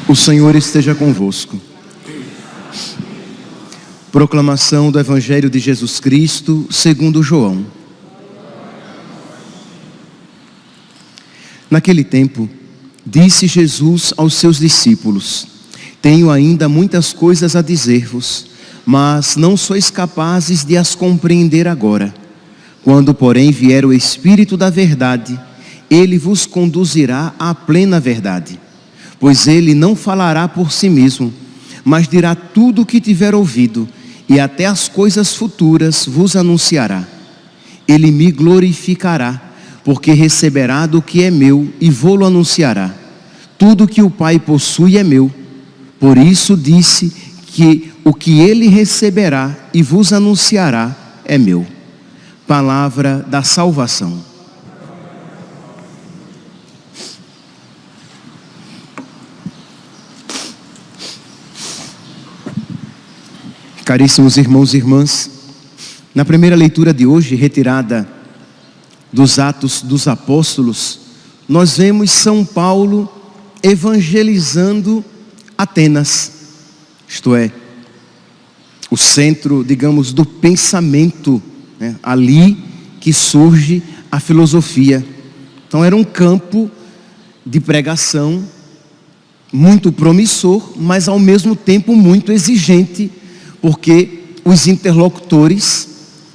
O Senhor esteja convosco. Proclamação do Evangelho de Jesus Cristo segundo João. Naquele tempo, disse Jesus aos seus discípulos: tenho ainda muitas coisas a dizer-vos, mas não sois capazes de as compreender agora. Quando, porém, vier o Espírito da verdade, ele vos conduzirá à plena verdade. Pois ele não falará por si mesmo, mas dirá tudo o que tiver ouvido, e até as coisas futuras vos anunciará. Ele me glorificará, porque receberá do que é meu e vô-lo anunciará. Tudo que o Pai possui é meu. Por isso disse que o que ele receberá e vos anunciará é meu. Palavra da salvação. Caríssimos irmãos e irmãs, na primeira leitura de hoje, retirada dos Atos dos Apóstolos, nós vemos São Paulo evangelizando Atenas, isto é, o centro, digamos, do pensamento, né? Ali que surge a filosofia. Então era um campo de pregação muito promissor, mas ao mesmo tempo muito exigente, porque os interlocutores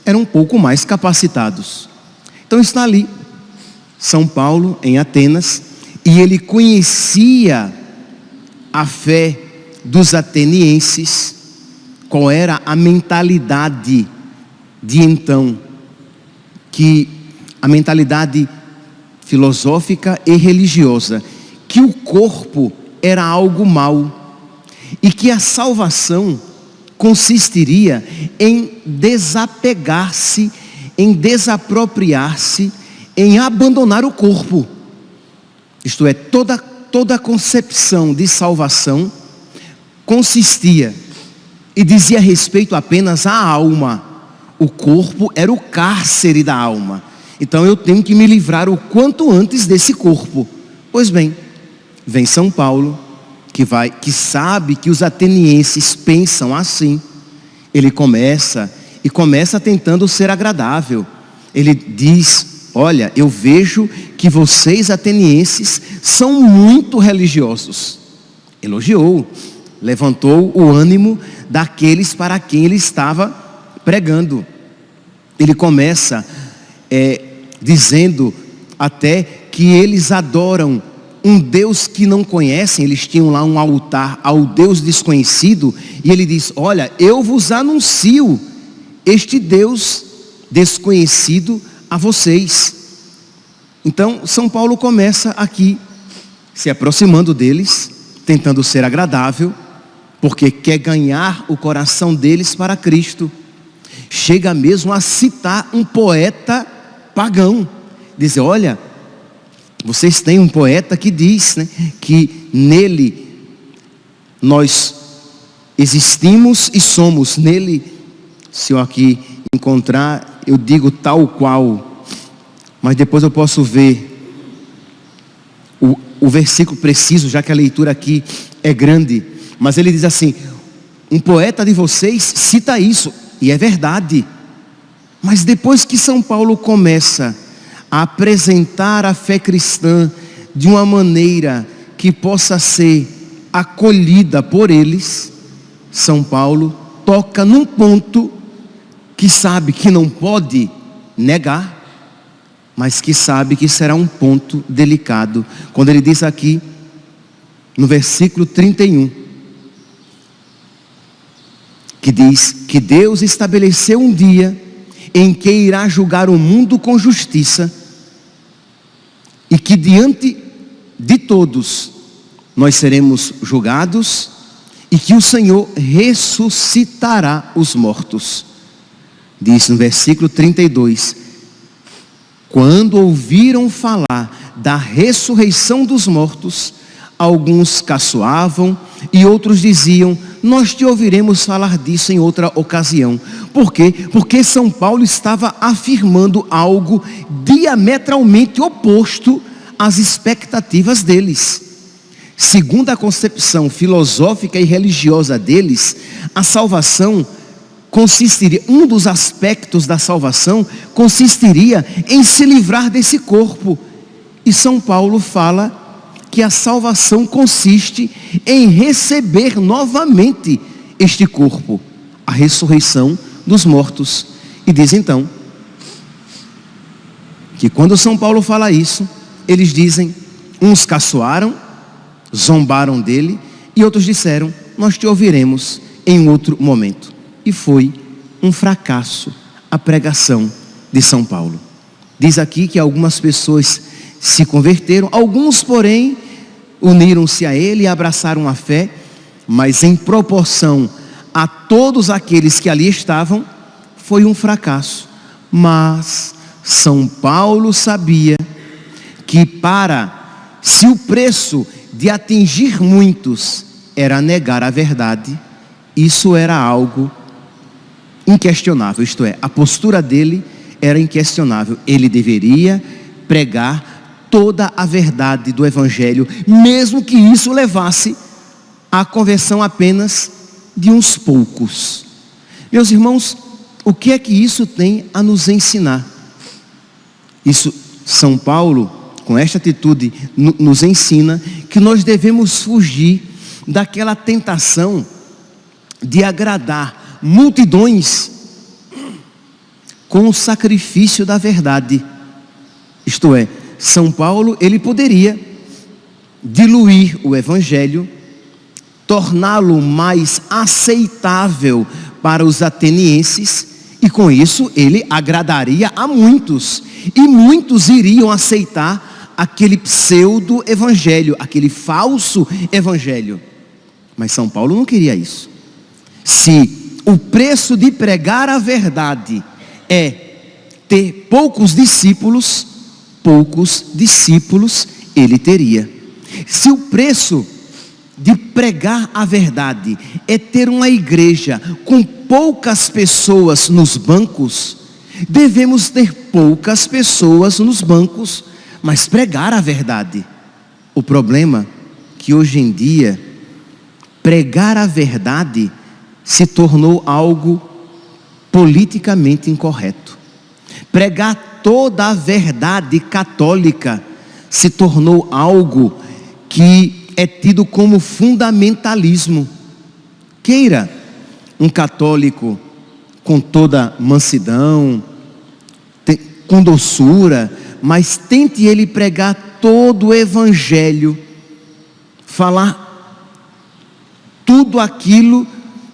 eram um pouco mais capacitados. Então está ali, São Paulo, em Atenas, e ele conhecia a fé dos atenienses, qual era a mentalidade de então, que a mentalidade filosófica e religiosa, que o corpo era algo mau, e que a salvação consistiria em desapegar-se, em desapropriar-se, em abandonar o corpo. Isto é, toda a concepção de salvação consistia e dizia respeito apenas à alma. O corpo era o cárcere da alma. Então eu tenho que me livrar o quanto antes desse corpo. Pois bem, vem São Paulo, que sabe que os atenienses pensam assim. Ele começa tentando ser agradável. Ele diz: olha, eu vejo que vocês atenienses são muito religiosos. Elogiou, levantou o ânimo daqueles para quem ele estava pregando. Ele começa dizendo até que eles adoram um Deus que não conhecem. Eles tinham lá um altar ao Deus desconhecido, e ele diz: olha, eu vos anuncio este Deus desconhecido a vocês. Então São Paulo começa aqui, se aproximando deles, tentando ser agradável, porque quer ganhar o coração deles para Cristo. Chega mesmo a citar um poeta pagão, dizer: olha, vocês têm um poeta que diz, né, que nele nós existimos e somos. Nele, se eu aqui encontrar, eu digo tal qual, mas depois eu posso ver o versículo preciso, já que a leitura aqui é grande. Mas ele diz assim: um poeta de vocês cita isso, e é verdade. Mas depois que São Paulo começa a apresentar a fé cristã de uma maneira que possa ser acolhida por eles, São Paulo toca num ponto que sabe que não pode negar, mas que sabe que será um ponto delicado. Quando ele diz aqui, no versículo 31, que diz que Deus estabeleceu um dia em que irá julgar o mundo com justiça, e que diante de todos nós seremos julgados, e que o Senhor ressuscitará os mortos. Diz no versículo 32, quando ouviram falar da ressurreição dos mortos, alguns caçoavam e outros diziam: nós te ouviremos falar disso em outra ocasião. Por quê? Porque São Paulo estava afirmando algo diametralmente oposto às expectativas deles. Segundo a concepção filosófica e religiosa deles, a salvação consistiria, um dos aspectos da salvação consistiria em se livrar desse corpo. E São Paulo fala que a salvação consiste em receber novamente este corpo, a ressurreição dos mortos. E diz então que quando São Paulo fala isso, eles dizem, uns caçoaram, zombaram dele, e outros disseram: nós te ouviremos em outro momento. E foi um fracasso a pregação de São Paulo. Diz aqui que algumas pessoas se converteram, alguns porém uniram-se a ele e abraçaram a fé, mas em proporção a todos aqueles que ali estavam, foi um fracasso. Mas São Paulo sabia que se o preço de atingir muitos era negar a verdade, isso era algo inquestionável, isto é, a postura dele era inquestionável. Ele deveria pregar toda a verdade do Evangelho, mesmo que isso levasse à conversão apenas de uns poucos. Meus irmãos, o que é que isso tem a nos ensinar? Isso, São Paulo, com esta atitude, nos ensina que nós devemos fugir daquela tentação de agradar multidões com o sacrifício da verdade. Isto é, São Paulo, ele poderia diluir o Evangelho, torná-lo mais aceitável para os atenienses, e com isso ele agradaria a muitos, e muitos iriam aceitar aquele pseudo-evangelho, aquele falso evangelho. Mas São Paulo não queria isso. Se o preço de pregar a verdade é ter poucos discípulos ele teria. Se o preço de pregar a verdade é ter uma igreja com poucas pessoas nos bancos, devemos ter poucas pessoas nos bancos, mas pregar a verdade. O problema é que hoje em dia, pregar a verdade se tornou algo politicamente incorreto. Pregar toda a verdade católica se tornou algo que é tido como fundamentalismo. Queira um católico com toda mansidão, com doçura, mas tente ele pregar todo o Evangelho, falar tudo aquilo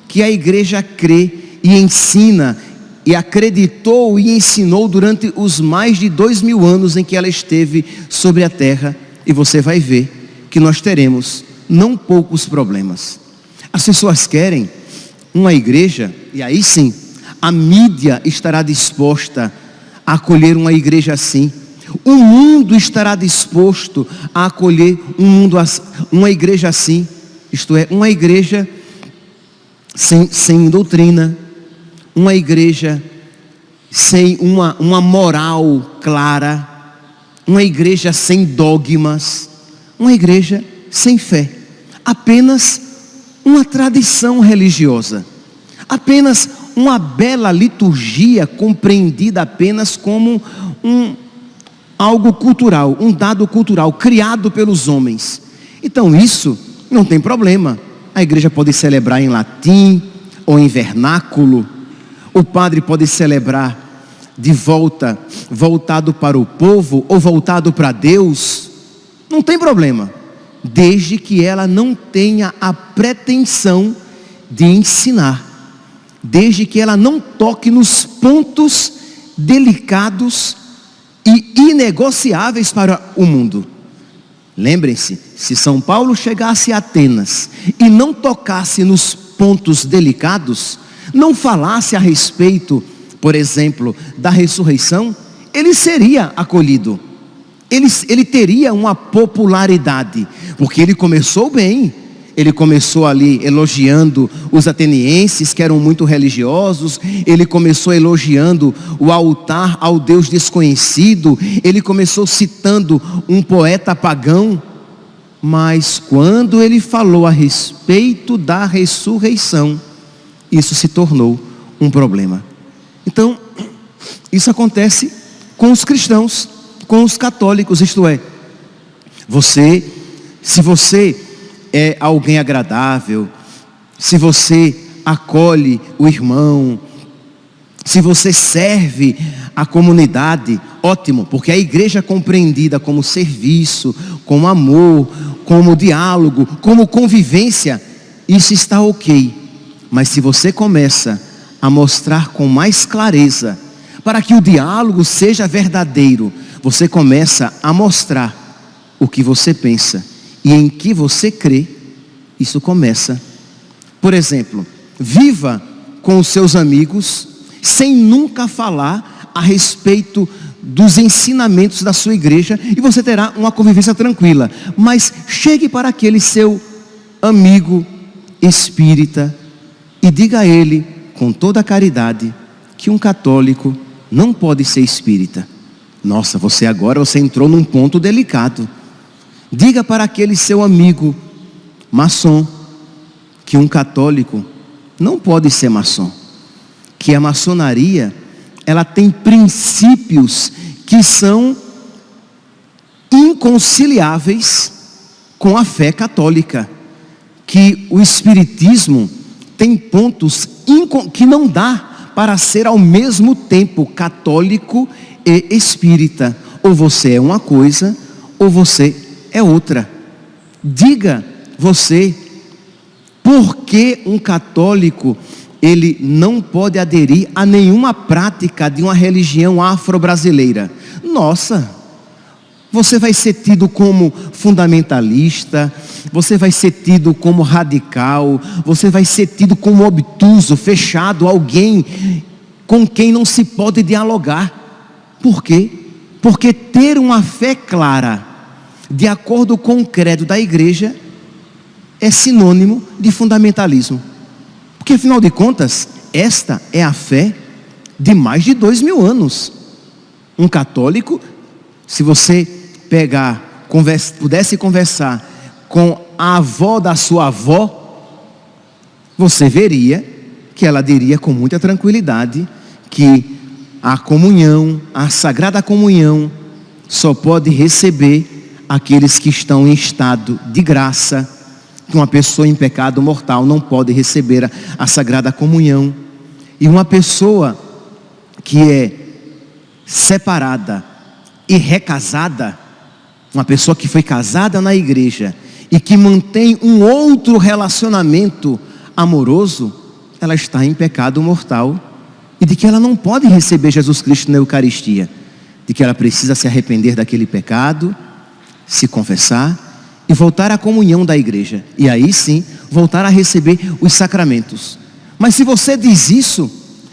que a igreja crê e ensina, e acreditou e ensinou durante os mais de 2000 anos em que ela esteve sobre a terra, e você vai ver que nós teremos não poucos problemas. As pessoas querem uma igreja, e aí sim, a mídia estará disposta a acolher uma igreja assim. O mundo estará disposto a acolher uma igreja assim. Isto é, uma igreja sem doutrina, uma igreja sem uma moral clara, uma igreja sem dogmas, uma igreja sem fé, apenas uma tradição religiosa, apenas uma bela liturgia compreendida apenas como algo cultural, um dado cultural criado pelos homens. Então isso não tem problema. A igreja pode celebrar em latim ou em vernáculo. O padre pode celebrar de voltado para o povo ou voltado para Deus. Não tem problema, desde que ela não tenha a pretensão de ensinar, desde que ela não toque nos pontos delicados e inegociáveis para o mundo. Lembrem-se, se São Paulo chegasse a Atenas e não tocasse nos pontos delicados, não falasse a respeito, por exemplo, da ressurreição, ele seria acolhido. ele teria uma popularidade, porque ele começou bem. Ele começou ali elogiando os atenienses, que eram muito religiosos. Ele começou elogiando o altar ao Deus desconhecido. Ele começou citando um poeta pagão. Mas quando ele falou a respeito da ressurreição, isso se tornou um problema. Então, isso acontece com os cristãos, com os católicos, isto é, se você é alguém agradável, se você acolhe o irmão, se você serve a comunidade, ótimo, porque a igreja é compreendida como serviço, como amor, como diálogo, como convivência, isso está ok. Mas se você começa a mostrar com mais clareza, para que o diálogo seja verdadeiro, você começa a mostrar o que você pensa e em que você crê, isso começa. Por exemplo, viva com os seus amigos, sem nunca falar a respeito dos ensinamentos da sua igreja, e você terá uma convivência tranquila. Mas chegue para aquele seu amigo espírita e diga a ele, com toda a caridade, que um católico não pode ser espírita. Nossa, você entrou num ponto delicado. Diga para aquele seu amigo maçom que um católico não pode ser maçom, que a maçonaria ela tem princípios que são inconciliáveis com a fé católica, que o espiritismo tem pontos que não dá para ser ao mesmo tempo católico e espírita. Ou você é uma coisa ou você é outra. Diga você, por que um católico ele não pode aderir a nenhuma prática de uma religião afro-brasileira? Nossa, você vai ser tido como fundamentalista, você vai ser tido como radical, você vai ser tido como obtuso, fechado, alguém com quem não se pode dialogar. Por quê? Porque ter uma fé clara, de acordo com o credo da igreja, é sinônimo de fundamentalismo. Porque afinal de contas, esta é a fé de mais de 2000 anos. Um católico, se você pudesse conversar com a avó da sua avó, você veria que ela diria com muita tranquilidade que a comunhão, a sagrada comunhão, só pode receber aqueles que estão em estado de graça, que uma pessoa em pecado mortal não pode receber a sagrada comunhão. E uma pessoa que é separada e recasada, uma pessoa que foi casada na igreja e que mantém um outro relacionamento amoroso, ela está em pecado mortal, e de que ela não pode receber Jesus Cristo na Eucaristia, de que ela precisa se arrepender daquele pecado, se confessar e voltar à comunhão da igreja, e aí sim voltar a receber os sacramentos. Mas se você diz isso,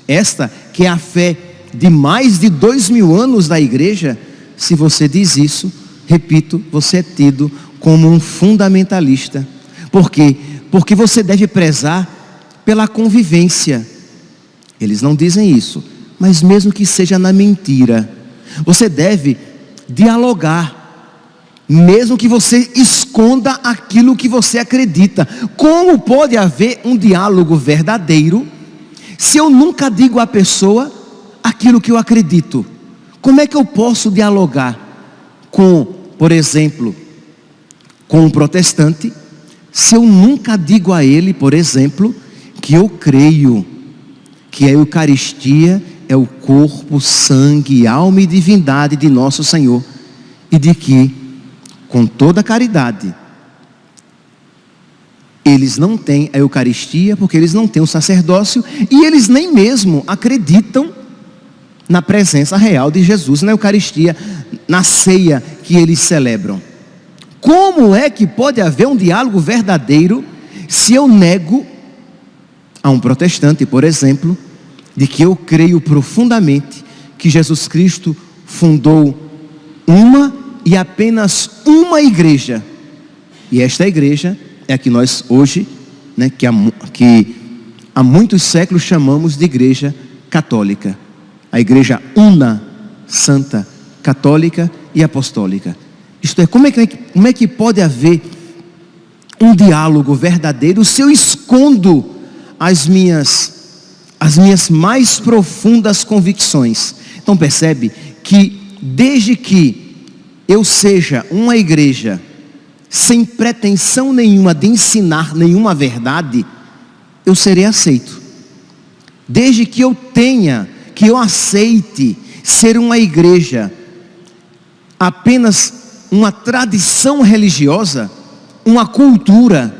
esta que é a fé de mais de 2000 anos da igreja, se você diz isso, repito, você é tido como um fundamentalista. Por quê? Porque você deve prezar pela convivência. Eles não dizem isso, mas mesmo que seja na mentira, você deve dialogar, mesmo que você esconda aquilo que você acredita. Como pode haver um diálogo verdadeiro se eu nunca digo à pessoa aquilo que eu acredito? Como é que eu posso dialogar com, por exemplo, com um protestante, se eu nunca digo a ele, por exemplo, que eu creio que a Eucaristia é o corpo, sangue, alma e divindade de nosso Senhor, e de que, com toda a caridade, eles não têm a Eucaristia porque eles não têm o sacerdócio, e eles nem mesmo acreditam na presença real de Jesus na Eucaristia, na ceia que eles celebram. Como é que pode haver um diálogo verdadeiro se eu nego a um protestante, por exemplo, de que eu creio profundamente que Jesus Cristo fundou uma e apenas uma igreja. E esta igreja é a que nós hoje, que há muitos séculos chamamos de igreja católica. A igreja una, santa, católica e apostólica. Isto é, como é que pode haver um diálogo verdadeiro se eu escondo as minhas mais profundas convicções? Então percebe que desde que eu seja uma igreja sem pretensão nenhuma de ensinar nenhuma verdade, eu serei aceito. Desde que eu aceite ser uma igreja apenas uma tradição religiosa, uma cultura,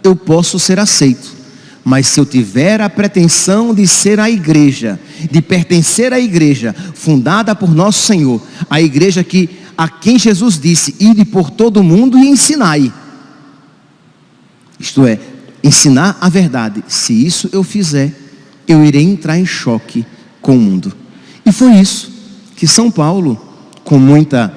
eu posso ser aceito. Mas se eu tiver a pretensão de ser a igreja, de pertencer à igreja fundada por nosso Senhor, a igreja a quem Jesus disse: ide por todo o mundo e ensinai. Isto é, ensinar a verdade. Se isso eu fizer, eu irei entrar em choque com o mundo. E foi isso que São Paulo, com muita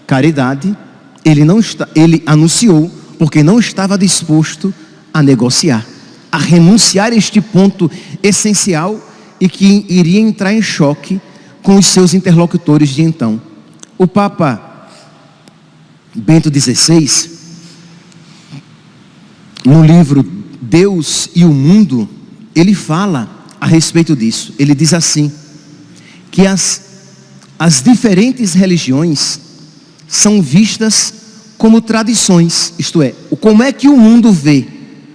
caridade, ele anunciou, porque não estava disposto a negociar, a renunciar a este ponto essencial e que iria entrar em choque com os seus interlocutores de então. O Papa Bento XVI, no livro Deus e o Mundo, ele fala a respeito disso. Ele diz assim, que as diferentes religiões são vistas como tradições, isto é, como é que o mundo vê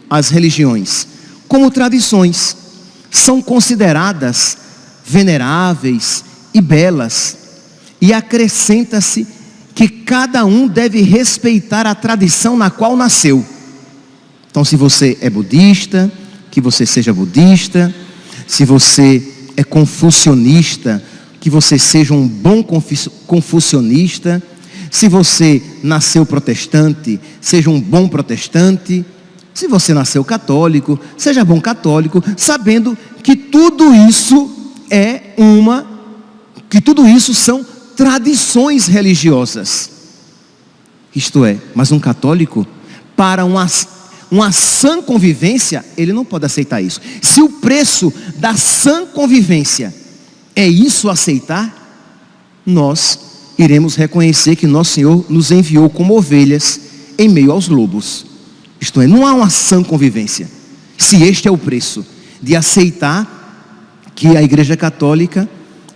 as religiões? Como tradições, são consideradas veneráveis e belas, e acrescenta-se que cada um deve respeitar a tradição na qual nasceu. Então, se você é budista, que você seja budista. Se você é confucionista, que você seja um bom confucionista. Se você nasceu protestante, seja um bom protestante. Se você nasceu católico, seja bom católico, sabendo que tudo isso são tradições religiosas. Isto é, mas um católico, para uma sã convivência, ele não pode aceitar isso. Se o preço da sã convivência é isso aceitar, nós iremos reconhecer que nosso Senhor nos enviou como ovelhas em meio aos lobos. Isto é, não há uma sã convivência. Se este é o preço de aceitar que a Igreja Católica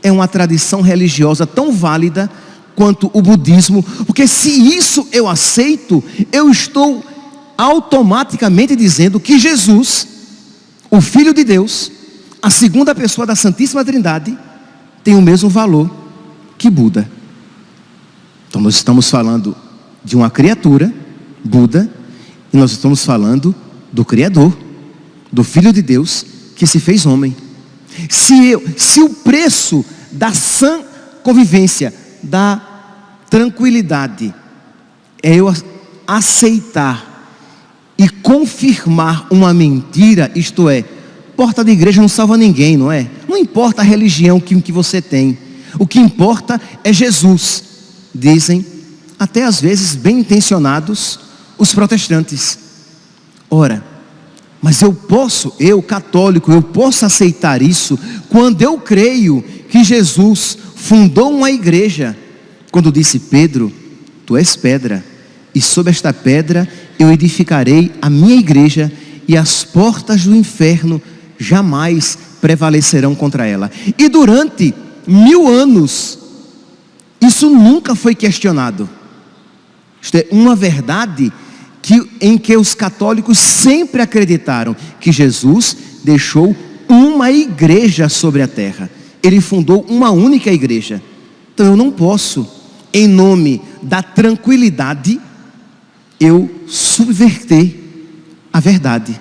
é uma tradição religiosa tão válida quanto o budismo, porque se isso eu aceito, eu estou automaticamente dizendo que Jesus, o Filho de Deus, a segunda pessoa da Santíssima Trindade, tem o mesmo valor que Buda. Então nós estamos falando de uma criatura, Buda, e nós estamos falando do Criador, do Filho de Deus, que se fez homem. Se o preço da sã convivência, da tranquilidade, é eu aceitar e confirmar uma mentira, isto é, porta de igreja não salva ninguém, não é? Não importa a religião que você tem, o que importa é Jesus, dizem, até às vezes bem intencionados, os protestantes. Ora, mas eu católico, eu posso aceitar isso quando eu creio que Jesus fundou uma igreja, quando disse: Pedro, tu és pedra, e sobre esta pedra eu edificarei a minha igreja, e as portas do inferno jamais prevalecerão contra ela. E durante 1000 anos, isso nunca foi questionado. Isto é uma verdade em que os católicos sempre acreditaram, que Jesus deixou uma igreja sobre a terra. Ele fundou uma única igreja. Então eu não posso, em nome da tranquilidade, eu subverter a verdade.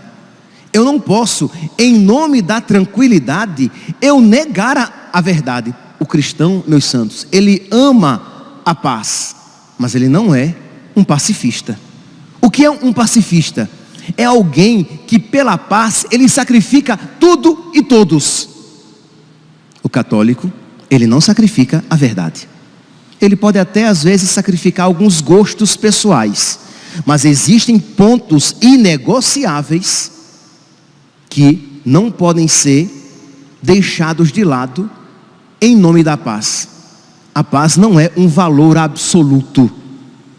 Eu não posso, em nome da tranquilidade, eu negar a verdade. O cristão, meus santos, ele ama a paz, mas ele não é um pacifista. O que é um pacifista? É alguém que pela paz ele sacrifica tudo e todos. O católico, ele não sacrifica a verdade. ele pode até às vezes sacrificar alguns gostos pessoais, mas existem pontos inegociáveis que não podem ser deixados de lado em nome da paz. A paz não é um valor absoluto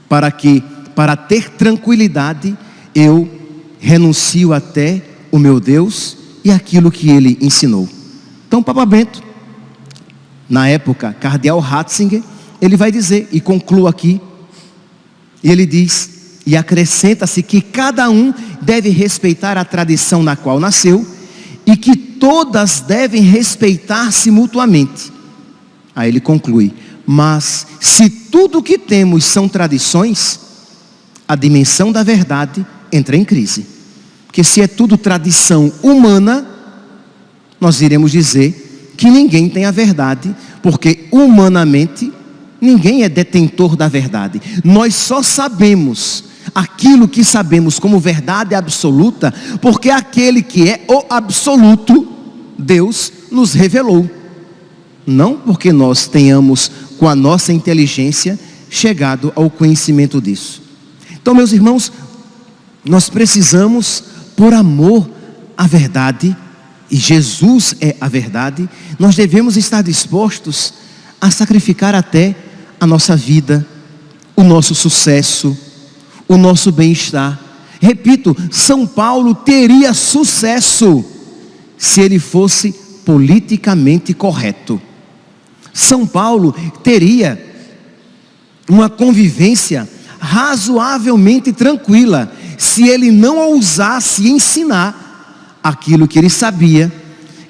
para ter tranquilidade, eu renuncio até o meu Deus e aquilo que ele ensinou. Então, Papa Bento, na época, Cardeal Ratzinger, ele vai dizer, e conclua aqui, e ele diz, e acrescenta-se que cada um deve respeitar a tradição na qual nasceu, e que todas devem respeitar-se mutuamente. Aí ele conclui, mas se tudo o que temos são tradições, a dimensão da verdade entra em crise. Porque se é tudo tradição humana, nós iremos dizer que ninguém tem a verdade, porque humanamente ninguém é detentor da verdade. Nós só sabemos aquilo que sabemos como verdade absoluta, porque aquele que é o absoluto, Deus nos revelou. Não porque nós tenhamos, com a nossa inteligência, chegado ao conhecimento disso. Então, meus irmãos, nós precisamos, por amor à verdade, e Jesus é a verdade, nós devemos estar dispostos a sacrificar até a nossa vida, o nosso sucesso, o nosso bem-estar. Repito, São Paulo teria sucesso se ele fosse politicamente correto. São Paulo teria uma convivência razoavelmente tranquila se ele não ousasse ensinar aquilo que ele sabia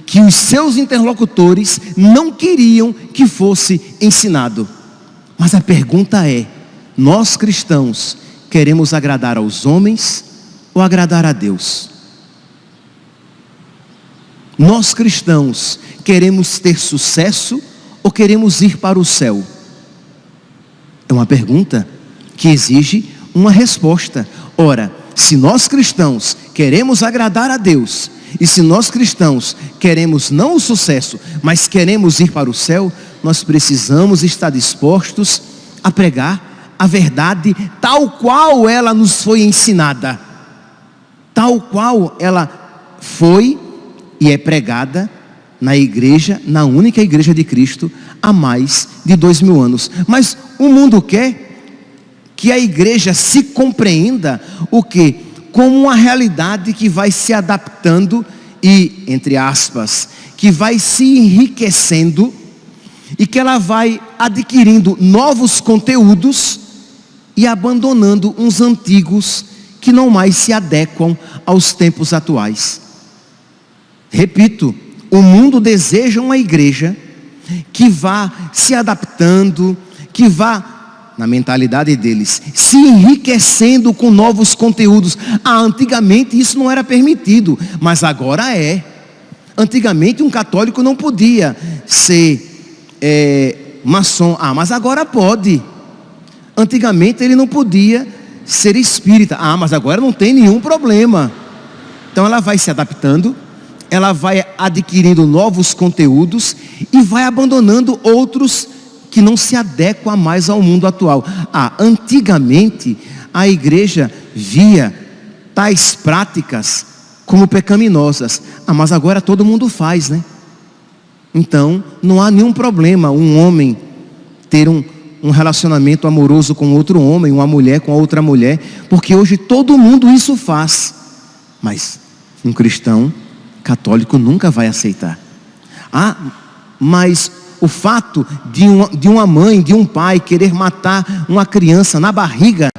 que os seus interlocutores não queriam que fosse ensinado. Mas a pergunta é, nós cristãos queremos agradar aos homens ou agradar a Deus? Nós cristãos queremos ter sucesso ou queremos ir para o céu? É uma pergunta que exige uma resposta. Ora, se nós cristãos queremos agradar a Deus, e se nós cristãos queremos não o sucesso, mas queremos ir para o céu, nós precisamos estar dispostos a pregar a verdade tal qual ela nos foi ensinada, tal qual ela foi e é pregada na igreja, na única igreja de Cristo, há mais de 2000 anos. Mas o mundo quer que a igreja se compreenda o quê? Como uma realidade que vai se adaptando e, entre aspas, que vai se enriquecendo e que ela vai adquirindo novos conteúdos e abandonando uns antigos que não mais se adequam aos tempos atuais. Repito, o mundo deseja uma igreja que vá se adaptando, que vá, na mentalidade deles, se enriquecendo com novos conteúdos. Antigamente isso não era permitido, mas agora é. Antigamente um católico não podia ser maçom, mas agora pode. Antigamente ele não podia ser espírita, mas agora não tem nenhum problema. Então ela vai se adaptando, ela vai adquirindo novos conteúdos e vai abandonando outros que não se adequam mais ao mundo atual. Antigamente a igreja via tais práticas como pecaminosas, mas agora todo mundo faz, né? Então não há nenhum problema um homem ter um relacionamento amoroso com outro homem, uma mulher com outra mulher, porque hoje todo mundo isso faz, mas um cristão católico nunca vai aceitar. Mas o fato de uma mãe, de um pai querer matar uma criança na barriga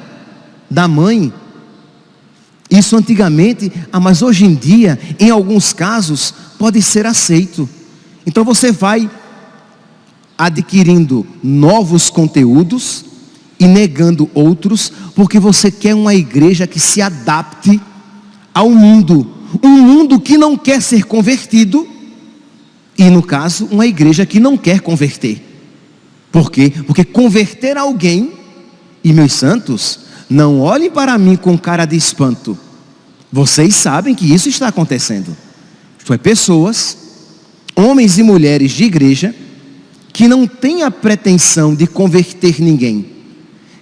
da mãe, isso antigamente, mas hoje em dia, em alguns casos, pode ser aceito. Então você vai adquirindo novos conteúdos e negando outros, porque você quer uma igreja que se adapte ao mundo. Um mundo que não quer ser convertido, e no caso, uma igreja que não quer converter. Por quê? Porque converter alguém, e meus santos, não olhem para mim com cara de espanto. Vocês sabem que isso está acontecendo. Isto é, pessoas, homens e mulheres de igreja, que não tem a pretensão de converter ninguém,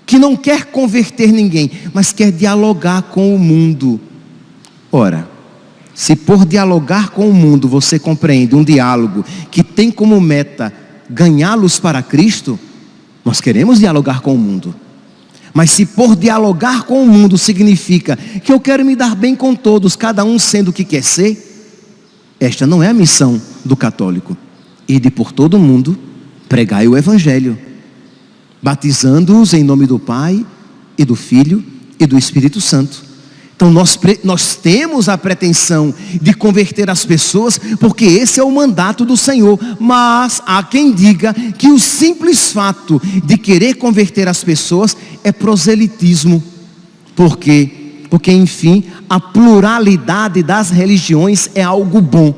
que não quer converter ninguém, mas quer dialogar com o mundo. Ora, se por dialogar com o mundo você compreende um diálogo que tem como meta ganhá-los para Cristo, nós queremos dialogar com o mundo. Mas se por dialogar com o mundo significa que eu quero me dar bem com todos, cada um sendo o que quer ser, esta não é a missão do católico. Ide por todo o mundo, pregai o Evangelho, batizando-os em nome do Pai e do Filho e do Espírito Santo. Então nós temos a pretensão de converter as pessoas, porque esse é o mandato do Senhor. Mas há quem diga que o simples fato de querer converter as pessoas é proselitismo. Por quê? Porque, enfim, a pluralidade das religiões é algo bom,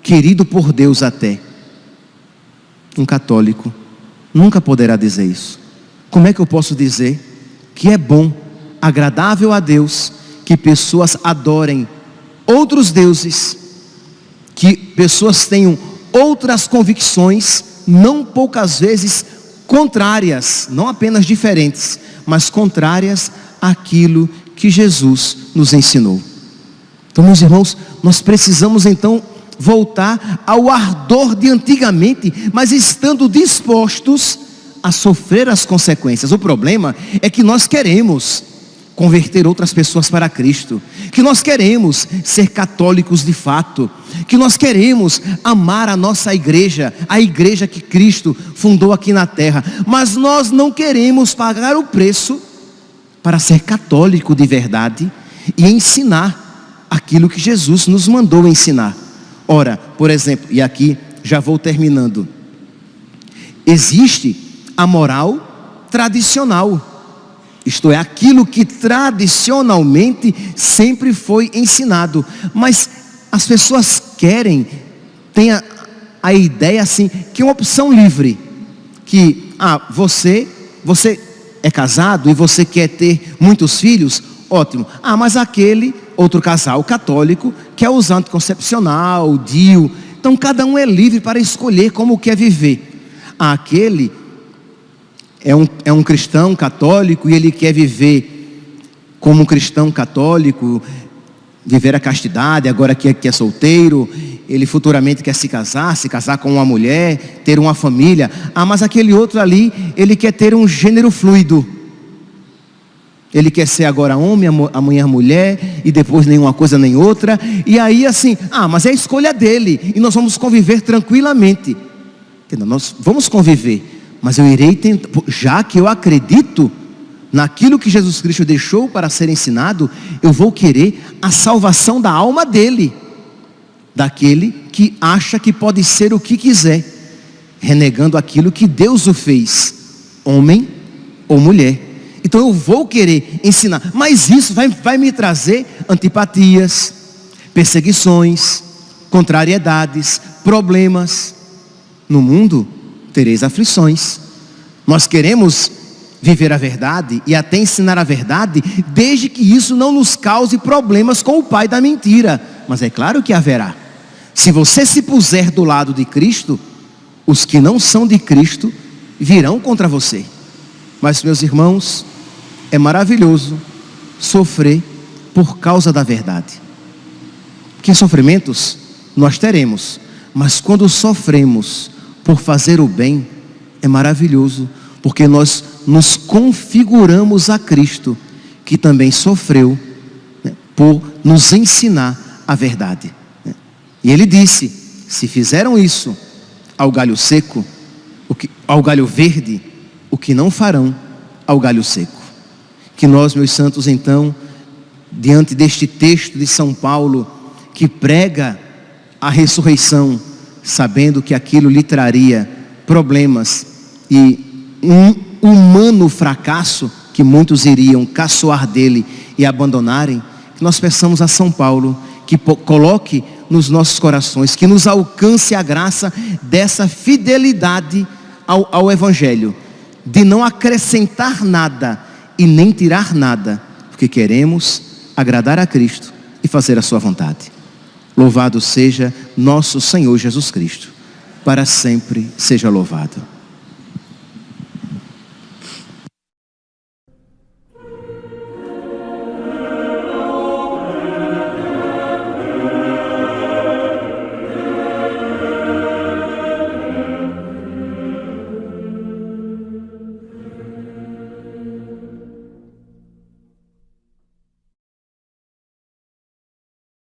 querido por Deus até. Um católico nunca poderá dizer isso. Como é que eu posso dizer que é bom, agradável a Deus, que pessoas adorem outros deuses, que pessoas tenham outras convicções, não poucas vezes contrárias, não apenas diferentes, mas contrárias àquilo que Jesus nos ensinou? Então, meus irmãos, nós precisamos então voltar ao ardor de antigamente, mas estando dispostos a sofrer as consequências. O problema é que nós queremos converter outras pessoas para Cristo, que nós queremos ser católicos de fato, que nós queremos amar a nossa igreja, a igreja que Cristo fundou aqui na terra, mas nós não queremos pagar o preço para ser católico de verdade e ensinar aquilo que Jesus nos mandou ensinar. Ora, por exemplo, e aqui já vou terminando, existe a moral tradicional, isto é, aquilo que tradicionalmente sempre foi ensinado, mas as pessoas têm a ideia assim, que é uma opção livre, que você é casado e você quer ter muitos filhos, ótimo, mas aquele outro casal católico quer usar anticoncepcional, o DIU, então cada um é livre para escolher como quer viver. Aquele é um cristão católico e ele quer viver como um cristão católico, viver a castidade, agora que é solteiro, ele futuramente quer se casar com uma mulher, ter uma família. Mas aquele outro ali, ele quer ter um gênero fluido. Ele quer ser agora homem, amanhã mulher, e depois nenhuma coisa nem outra. E aí assim, mas é a escolha dele, e nós vamos conviver tranquilamente. Nós vamos conviver, mas eu irei tentar, já que eu acredito naquilo que Jesus Cristo deixou para ser ensinado, eu vou querer a salvação da alma dele, daquele que acha que pode ser o que quiser, renegando aquilo que Deus o fez, homem ou mulher. Então eu vou querer ensinar, mas isso vai me trazer antipatias, perseguições, contrariedades, problemas. No mundo tereis aflições. Nós queremos viver a verdade e até ensinar a verdade, desde que isso não nos cause problemas com o pai da mentira. Mas é claro que haverá. Se você se puser do lado de Cristo, os que não são de Cristo virão contra você. Mas, meus irmãos, é maravilhoso sofrer por causa da verdade. Que sofrimentos nós teremos, mas quando sofremos por fazer o bem, é maravilhoso, porque nós nos configuramos a Cristo, que também sofreu, por nos ensinar a verdade. E ele disse: se fizeram isso ao galho seco, ao galho verde, o que não farão ao galho seco? Que nós, meus santos, então, diante deste texto de São Paulo, que prega a ressurreição, sabendo que aquilo lhe traria problemas e um humano fracasso, que muitos iriam caçoar dele e abandonarem, que nós peçamos a São Paulo que coloque nos nossos corações, que nos alcance a graça dessa fidelidade ao Evangelho, de não acrescentar nada e nem tirar nada, porque queremos agradar a Cristo e fazer a sua vontade. Louvado seja nosso Senhor Jesus Cristo. para sempre seja louvado.